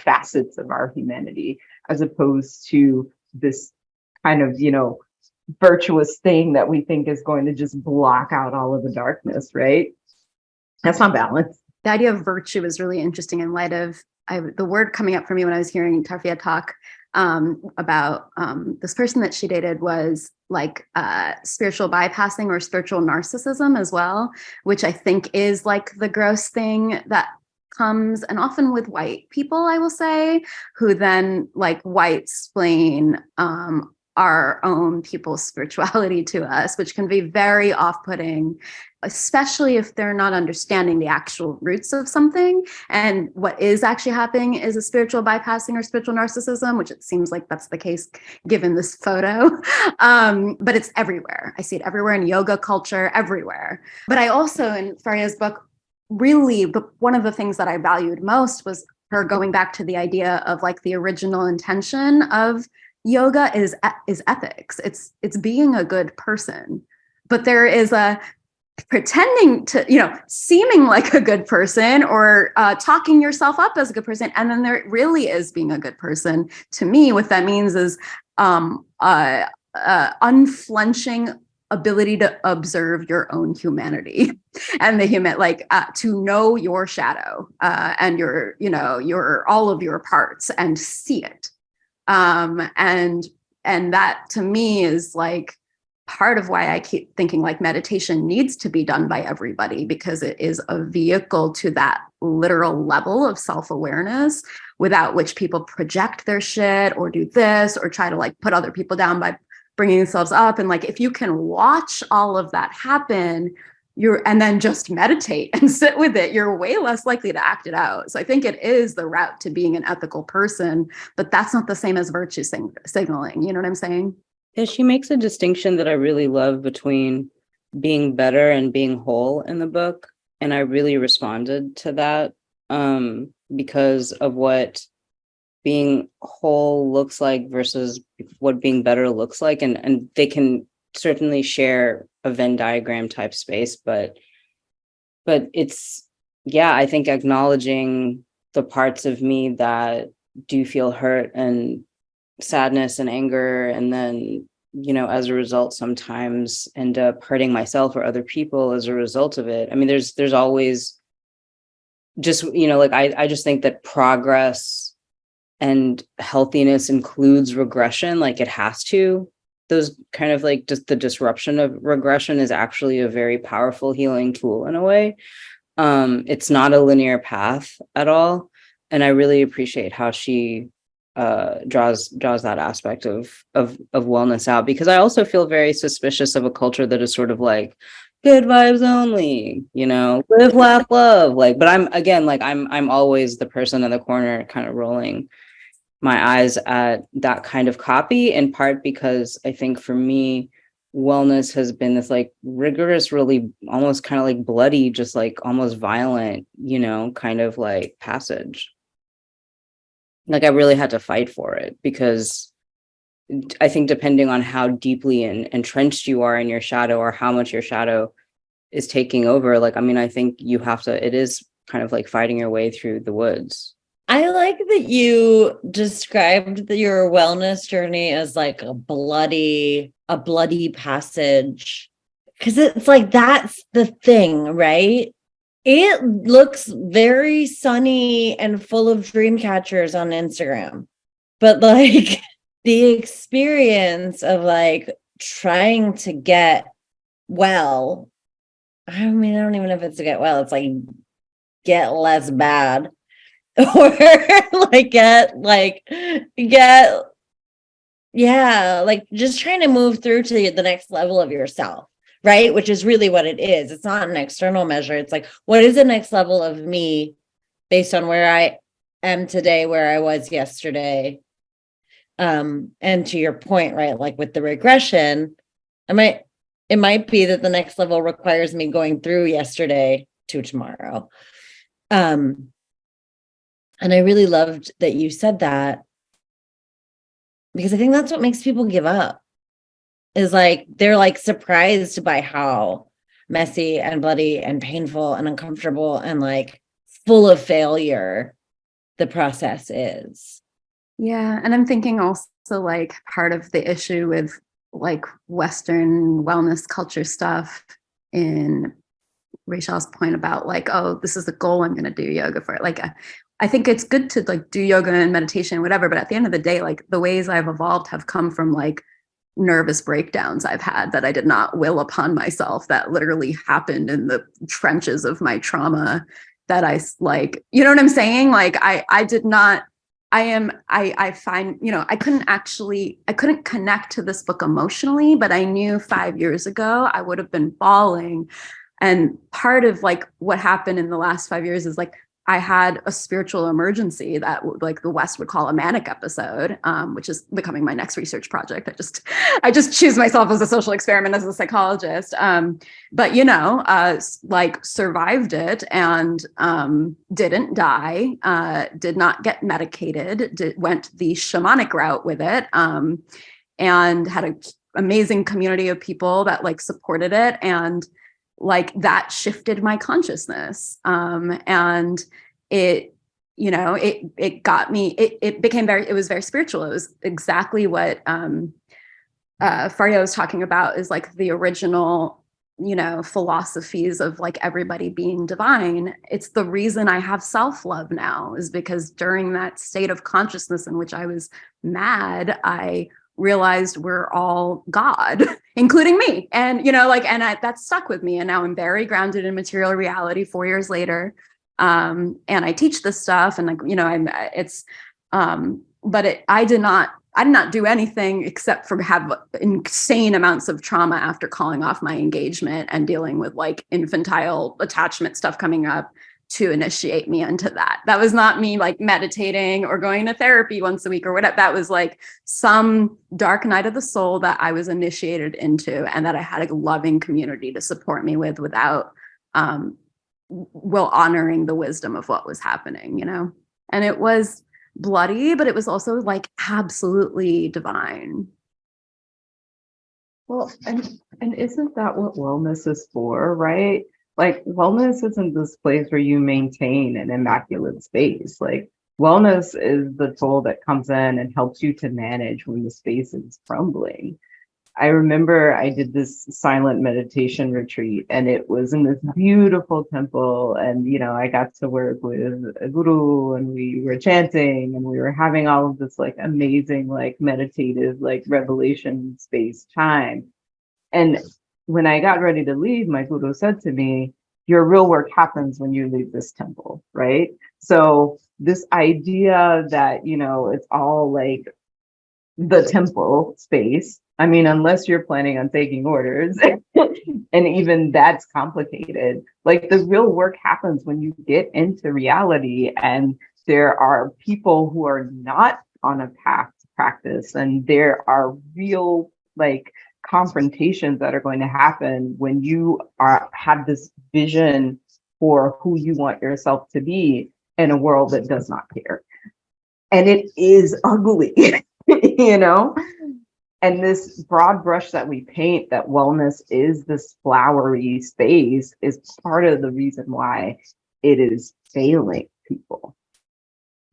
facets of our humanity, as opposed to this kind of, virtuous thing that we think is going to just block out all of the darkness, right? That's not balance. The idea of virtue is really interesting in light of the word coming up for me when I was hearing Tarfia talk about this person that she dated was like spiritual bypassing or spiritual narcissism as well, which I think is like the gross thing that comes, and often with white people, I will say, who then like white explain our own people's spirituality to us, which can be very off-putting, especially if they're not understanding the actual roots of something. And what is actually happening is a spiritual bypassing or spiritual narcissism, which it seems like that's the case given this photo. But it's everywhere. I see it everywhere in yoga culture, everywhere. But I also, in Faria's book, really, one of the things that I valued most was her going back to the idea of like the original intention of yoga is ethics. It's being a good person, but there is a pretending to, seeming like a good person or talking yourself up as a good person. And then there really is being a good person. To me, what that means is unflinching ability to observe your own humanity and to know your shadow and your all of your parts and see it. And that to me is like part of why I keep thinking like meditation needs to be done by everybody, because it is a vehicle to that literal level of self-awareness without which people project their shit or do this or try to like put other people down by bringing themselves up. And like, if you can watch all of that happen, and then just meditate and sit with it, you're way less likely to act it out. So I think it is the route to being an ethical person, but that's not the same as virtue signaling. You know what I'm saying? Yeah, she makes a distinction that I really love between being better and being whole in the book. And I really responded to that because of what being whole looks like versus what being better looks like. And they can certainly share a Venn diagram type space, but it's, I think acknowledging the parts of me that do feel hurt and sadness and anger, and then, as a result, sometimes end up hurting myself or other people as a result of it. I mean, there's always just, I just think that progress and healthiness includes regression, like it has to. Those kind of like just the disruption of regression is actually a very powerful healing tool in a way. It's not a linear path at all. And I really appreciate how she draws that aspect of wellness out, because I also feel very suspicious of a culture that is sort of like good vibes only, live, laugh, love. Like, but I'm always the person in the corner kind of rolling my eyes at that kind of copy, in part because I think for me, wellness has been this like rigorous, really almost kind of like bloody, just like almost violent, kind of like passage. Like I really had to fight for it, because I think depending on how deeply entrenched you are in your shadow, or how much your shadow is taking over, like, I mean, I think you have to, it is kind of like fighting your way through the woods. I like that you described your wellness journey as like a bloody passage, because it's like, that's the thing, right? It looks very sunny and full of dream catchers on Instagram. But like the experience of like trying to get well, I mean, I don't even know if it's to get well, it's like get less bad or like get yeah, like just trying to move through to the next level of yourself, right? Which is really what it is. It's not an external measure. It's like, what is the next level of me based on where I am today, where I was yesterday? And to your point, right? Like with the regression, it might be that the next level requires me going through yesterday to tomorrow. And I really loved that you said that, because I think that's what makes people give up, is like they're like surprised by how messy and bloody and painful and uncomfortable and like full of failure the process is. Yeah. And I'm thinking also like part of the issue with like Western wellness culture stuff, in Raychelle's point about like, oh, this is the goal, I'm going to do yoga for it. Like, I think it's good to like do yoga and meditation, whatever. But at the end of the day, like the ways I've evolved have come from like nervous breakdowns I've had that I did not will upon myself, that literally happened in the trenches of my trauma, that I like, you know what I'm saying? Like I did not, I find, you know, I couldn't connect to this book emotionally, but I knew 5 years ago I would have been bawling. And part of like what happened in the last 5 years is like, I had a spiritual emergency that like the West would call a manic episode, which is becoming my next research project. I just choose myself as a social experiment as a psychologist. But you know, like survived it and didn't die, did not get medicated, went the shamanic route with it, and had an amazing community of people that like supported it. And like that shifted my consciousness. And it, you know, it got me, it became it was very spiritual. It was exactly what Faria was talking about, is like the original, you know, philosophies of like everybody being divine. It's the reason I have self-love now, is because during that state of consciousness in which I was mad, I realized we're all God, including me. And, you know, like, and that stuck with me. And now I'm very grounded in material reality 4 years later. And I teach this stuff and like, you know, I did not do anything except for have insane amounts of trauma after calling off my engagement and dealing with like infantile attachment stuff coming up to initiate me into that. That was not me like meditating or going to therapy once a week or whatever. That was like some dark night of the soul that I was initiated into, and that I had a loving community to support me with without, honoring the wisdom of what was happening, you know? And it was bloody, but it was also like absolutely divine. Well, and isn't that what wellness is for, right? Like wellness isn't this place where you maintain an immaculate space. Like wellness is the tool that comes in and helps you to manage when the space is crumbling. I remember I did this silent meditation retreat, and it was in this beautiful temple. And, you know, I got to work with a guru, and we were chanting, and we were having all of this like amazing, like meditative, like revelation space time. And when I got ready to leave, my guru said to me, your real work happens when you leave this temple, right? So this idea that, you know, it's all like the temple space. I mean, unless you're planning on taking orders, and even that's complicated. Like the real work happens when you get into reality, and there are people who are not on a path to practice, and there are real like confrontations that are going to happen when you have this vision for who you want yourself to be in a world that does not care. And it is ugly, you know? And this broad brush that we paint, that wellness is this flowery space, is part of the reason why it is failing people.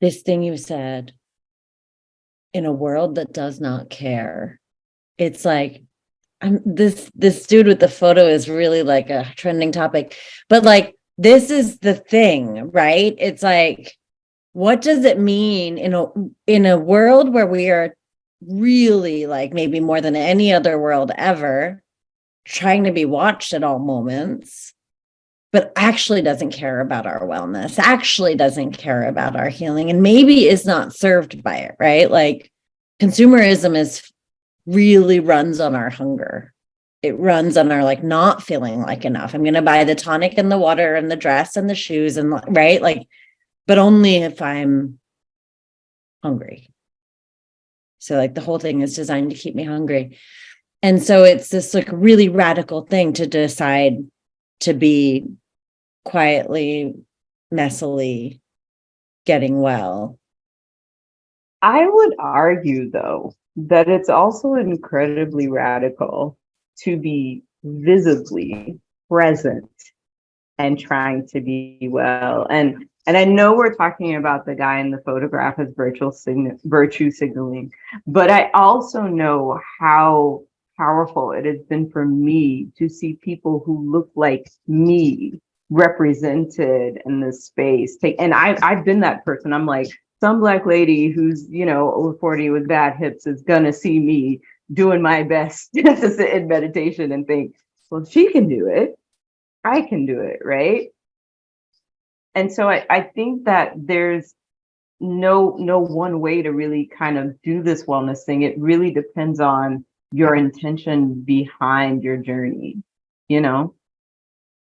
This thing you said, in a world that does not care, it's like, this dude with the photo is really like a trending topic, but like this is the thing, right? It's like, what does it mean in a world where we are really, like, maybe more than any other world ever, trying to be watched at all moments, but actually doesn't care about our wellness, actually doesn't care about our healing, and maybe is not served by it, right? Like, consumerism is really runs on our hunger. It runs on our, like, not feeling like enough. I'm going to buy the tonic and the water and the dress and the shoes and, right? Like, but only if I'm hungry. So, like, the whole thing is designed to keep me hungry. And so it's this, like, really radical thing to decide to be quietly, messily getting well. I would argue, though, that it's also incredibly radical to be visibly present and trying to be well. And I know we're talking about the guy in the photograph as virtue signaling, but I also know how powerful it has been for me to see people who look like me represented in this space. And I've been that person. I'm like, some Black lady who's, over 40 with bad hips is gonna see me doing my best to sit in meditation and think, well, she can do it, I can do it, right? And so I think that there's no one way to really kind of do this wellness thing. It really depends on your intention behind your journey.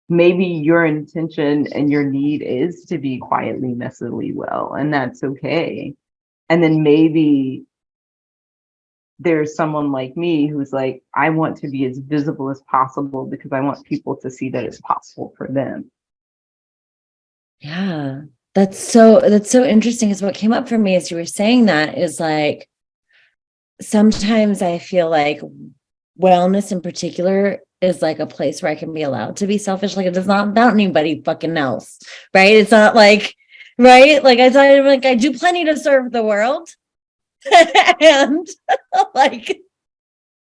Maybe your intention and your need is to be quietly, messily well, and that's okay. And then maybe there's someone like me who's like, I want to be as visible as possible because I want people to see that it's possible for them. Yeah, that's so interesting. Is what came up for me as you were saying that is, like, sometimes I feel like wellness in particular is like a place where I can be allowed to be selfish. Like, it does not about anybody fucking else, right? It's not like, right? Like, I do plenty to serve the world, and like,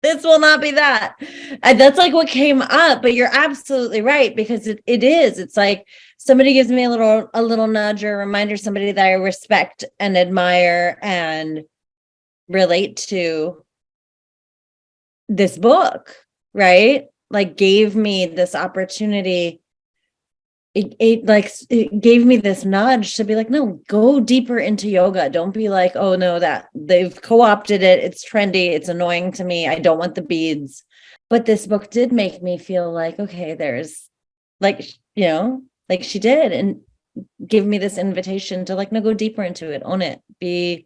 this will not be that. That's like what came up, but you're absolutely right, because it is. It's like somebody gives me a little nudge or a reminder, somebody that I respect and admire and relate to. This book, right? Like, gave me this opportunity. It gave me this nudge to be like, no, go deeper into yoga. Don't be like, oh no, that they've co-opted it. It's trendy. It's annoying to me. I don't want the beads. But this book did make me feel like, okay, there's, like, like she did, and give me this invitation to, like, no, go deeper into it, own it, be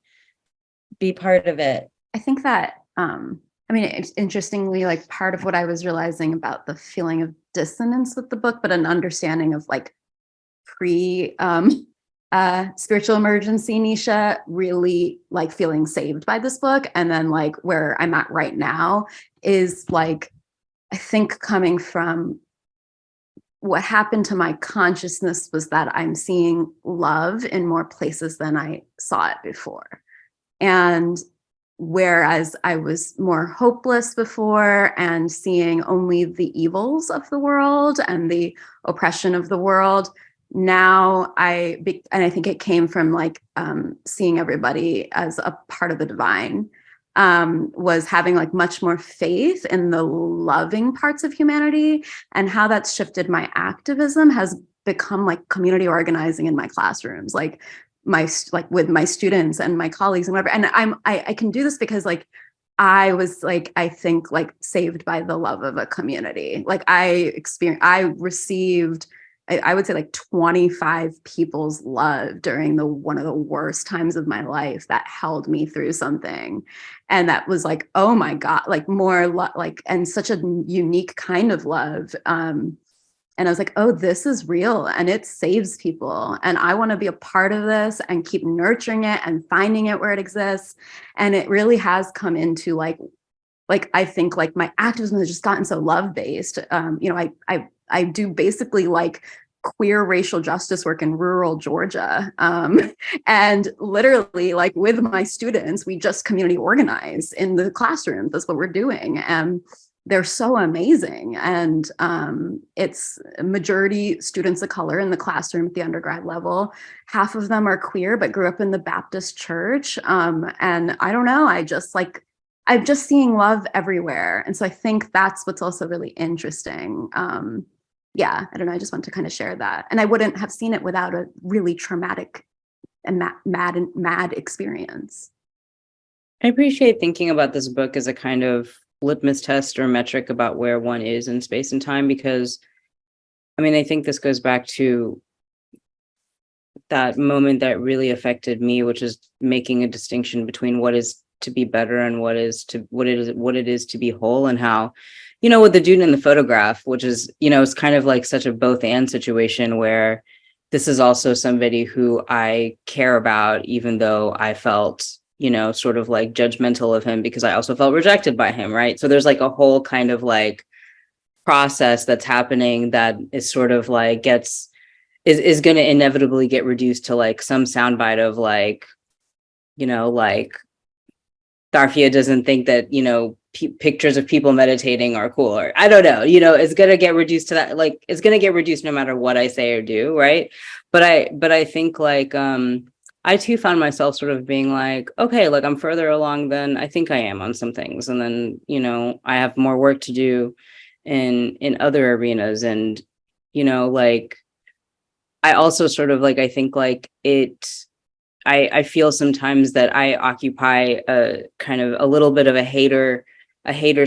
part of it. I think that, it's interestingly, like, part of what I was realizing about the feeling of dissonance with the book, but an understanding of, like, spiritual emergency Nisha really, like, feeling saved by this book. And then, like, where I'm at right now is, like, I think coming from what happened to my consciousness was that I'm seeing love in more places than I saw it before. And whereas I was more hopeless before and seeing only the evils of the world and the oppression of the world, now I think it came from, like, seeing everybody as a part of the divine, was having, like, much more faith in the loving parts of humanity, and how that's shifted my activism has become, like, community organizing in my classrooms, like with my students and my colleagues and whatever. And I can do this because, like, I was, like, I think, like, saved by the love of a community. Like, I received, I would say, like, 25 people's love during one of the worst times of my life that held me through something. And that was like, oh my God, like, more like, and such a unique kind of love. And I was like, oh, this is real and it saves people. And I want to be a part of this and keep nurturing it and finding it where it exists. And it really has come into, like I think, like, my activism has just gotten so love-based. I do basically, like, queer racial justice work in rural Georgia. And literally, like, with my students, we just community organize in the classrooms. That's what we're doing. they're so amazing. And it's majority students of color in the classroom at the undergrad level. Half of them are queer, but grew up in the Baptist church. And I don't know, I'm just seeing love everywhere. And so I think that's what's also really interesting. Yeah, I don't know. I just want to kind of share that. And I wouldn't have seen it without a really traumatic and mad experience. I appreciate thinking about this book as a kind of litmus test or metric about where one is in space and time, because I mean, I think this goes back to that moment that really affected me, which is making a distinction between what is to be better and what it is to be whole, and how, you know, with the dude in the photograph, which is, you know, it's kind of like such a both and situation where this is also somebody who I care about, even though I felt, you know, sort of like judgmental of him because I also felt rejected by him, right? So there's like a whole kind of like process that's happening that is sort of like is going to inevitably get reduced to like some soundbite of like, you know, like Tarfia doesn't think that, you know, pictures of people meditating are cool, or I don't know, you know, it's going to get reduced to that. Like, it's going to get reduced no matter what I say or do. Right. But I think like, I too found myself sort of being like, okay, like I'm further along than I think I am on some things. And then, you know, I have more work to do in other arenas. And, you know, like, I also sort of like, I think like I feel sometimes that I occupy a kind of a little bit of a hater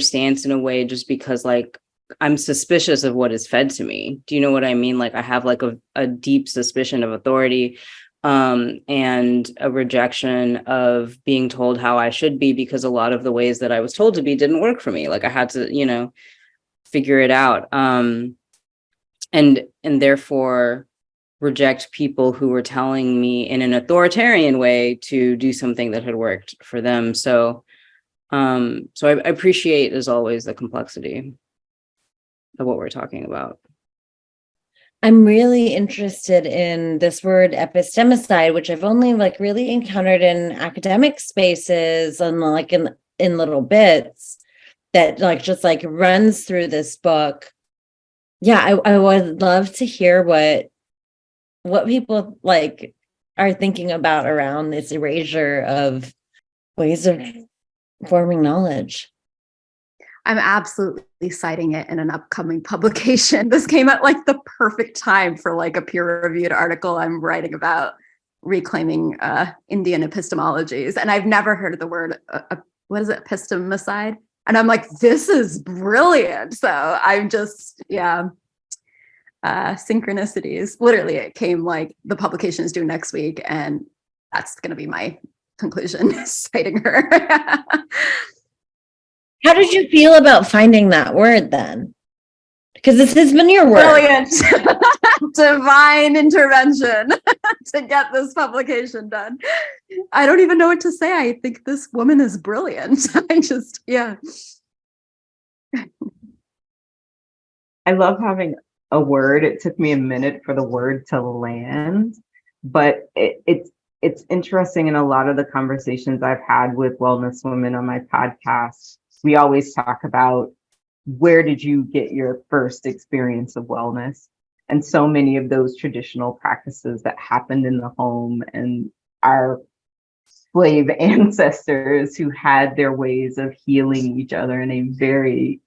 stance in a way, just because like I'm suspicious of what is fed to me. Do you know what I mean? Like I have like a deep suspicion of authority, and a rejection of being told how I should be, because a lot of the ways that I was told to be didn't work for me. Like I had to, you know, figure it out. And therefore reject people who were telling me in an authoritarian way to do something that had worked for them. So I appreciate, as always, the complexity of what we're talking about. I'm really interested in this word epistemicide, which I've only like really encountered in academic spaces and like in little bits that like just like runs through this book. Yeah, I would love to hear what people like are thinking about around this erasure of ways of forming knowledge. I'm absolutely citing it in an upcoming publication. This came at like the perfect time for like a peer-reviewed article I'm writing about reclaiming Indian epistemologies. And I've never heard of the word, what is it, epistemicide? And I'm like, this is brilliant. So I'm just, yeah. Synchronicities. Literally, it came like the publication is due next week, and that's going to be my conclusion, citing her. How did you feel about finding that word then? Because this has been your work. Brilliant. Divine intervention to get this publication done. I don't even know what to say. I think this woman is brilliant. Yeah. I love having a word. It took me a minute for the word to land, but it's interesting. In a lot of the conversations I've had with wellness women on my podcast, we always talk about, where did you get your first experience of wellness? And so many of those traditional practices that happened in the home, and our slave ancestors who had their ways of healing each other in a very,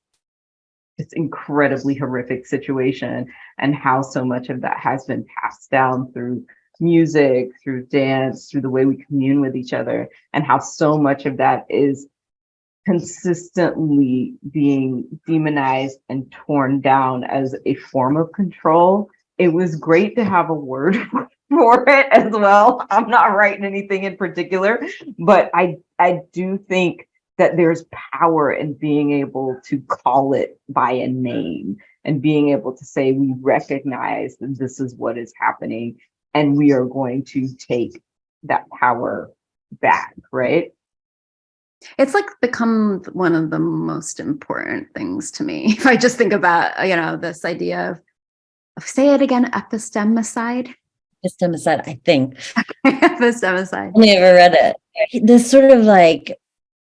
it's incredibly horrific situation, and how so much of that has been passed down through music, through dance, through the way we commune with each other, and how so much of that is consistently being demonized and torn down as a form of control. It was great to have a word for it as well. I'm not writing anything in particular, but I do think that there's power in being able to call it by a name, and being able to say, we recognize that this is what is happening, and we are going to take that power back, right? It's like become one of the most important things to me. If I just think about, you know, this idea of say it again, epistemicide. Epistemicide, I think. Epistemicide. Only ever read it. This sort of like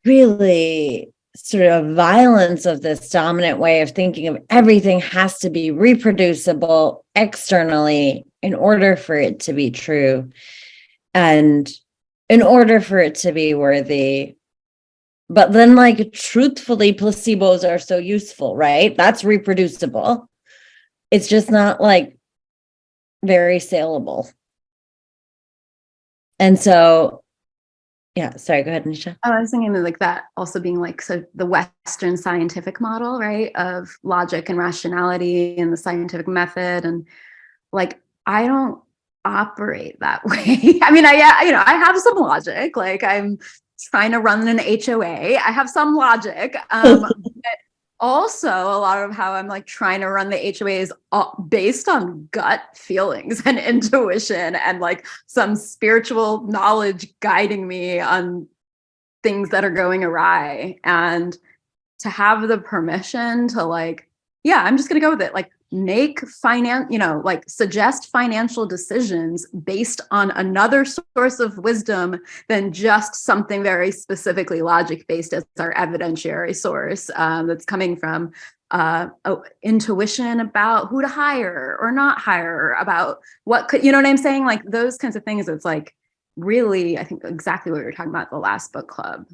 really sort of violence of this dominant way of thinking of everything has to be reproducible externally in order for it to be true. And in order for it to be worthy. But then, like, truthfully, placebos are so useful, right? That's reproducible. It's just not like very saleable. And so, yeah, sorry, go ahead, Nisha. Oh, I was thinking of like that also being like, so the Western scientific model, right, of logic and rationality and the scientific method. And like, I don't operate that way. I mean, I have some logic, like I'm trying to run an HOA. I have some logic. But also a lot of how I'm like trying to run the HOA is based on gut feelings and intuition and like some spiritual knowledge guiding me on things that are going awry. And to have the permission to like, yeah, I'm just going to go with it. Like make suggest financial decisions based on another source of wisdom than just something very specifically logic based as our evidentiary source that's coming from intuition about who to hire or not hire, about what could, you know what I'm saying? Like those kinds of things. It's like really, I think exactly what we were talking about at the last book club.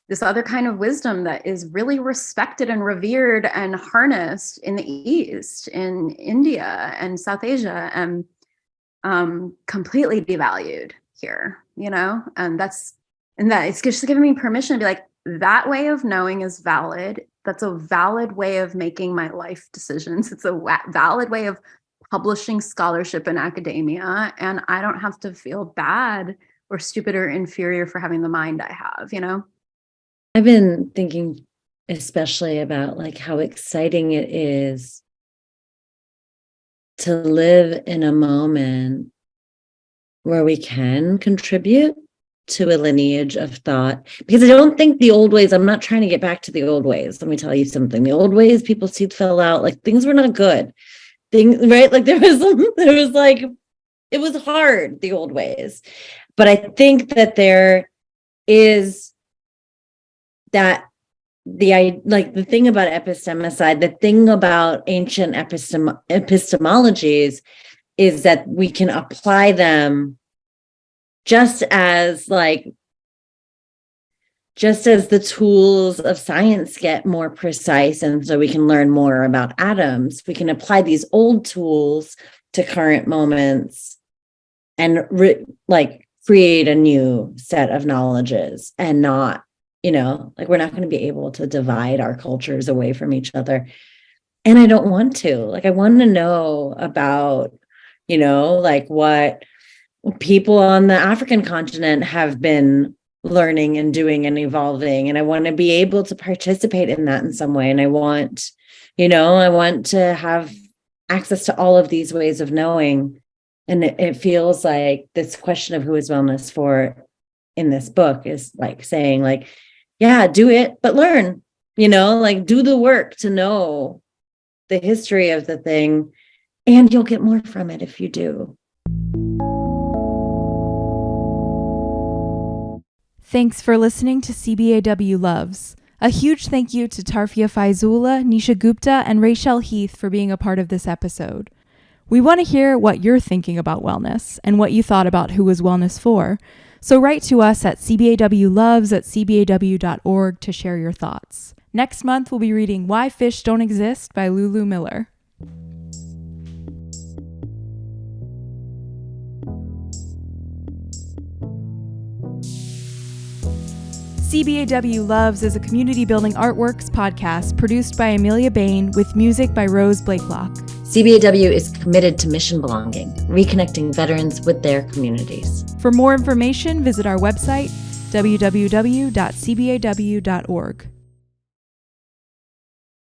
This other kind of wisdom that is really respected and revered and harnessed in the East, in India and South Asia, and completely devalued here, you know? And it's just giving me permission to be like, that way of knowing is valid. That's a valid way of making my life decisions. It's a valid way of publishing scholarship in academia. And I don't have to feel bad or stupid or inferior for having the mind I have, you know? I've been thinking especially about like how exciting it is to live in a moment where we can contribute to a lineage of thought, because I don't think the old ways, I'm not trying to get back to the old ways. Let me tell you something. The old ways, people's teeth fell out, like things were not good. Things, right? Like there was like, it was hard, the old ways. But I think that there is that the thing about epistemicide, the thing about ancient epistemologies is that we can apply them just as the tools of science get more precise, and so we can learn more about atoms. We can apply these old tools to current moments and create a new set of knowledges, and not, like we're not going to be able to divide our cultures away from each other. And I don't want to. Like I want to know about, like what people on the African continent have been learning and doing and evolving. And I want to be able to participate in that in some way. And I want to have access to all of these ways of knowing. And it feels like this question of who is wellness for in this book is like saying like, yeah, do it, but learn, like do the work to know the history of the thing, and you'll get more from it if you do. Thanks for listening to CBAW Loves. A huge thank you to Tarfia Faizullah, Nisha Gupta, and Raychelle Heath for being a part of this episode. We want to hear what you're thinking about wellness and what you thought about who was wellness for. So write to us at cbawloves@cbaw.org to share your thoughts. Next month, we'll be reading Why Fish Don't Exist by Lulu Miller. CBAW Loves is a community building artworks podcast produced by Amelia Bain with music by Rose Blakelock. CBAW is committed to mission belonging, reconnecting veterans with their communities. For more information, visit our website, www.cbaw.org.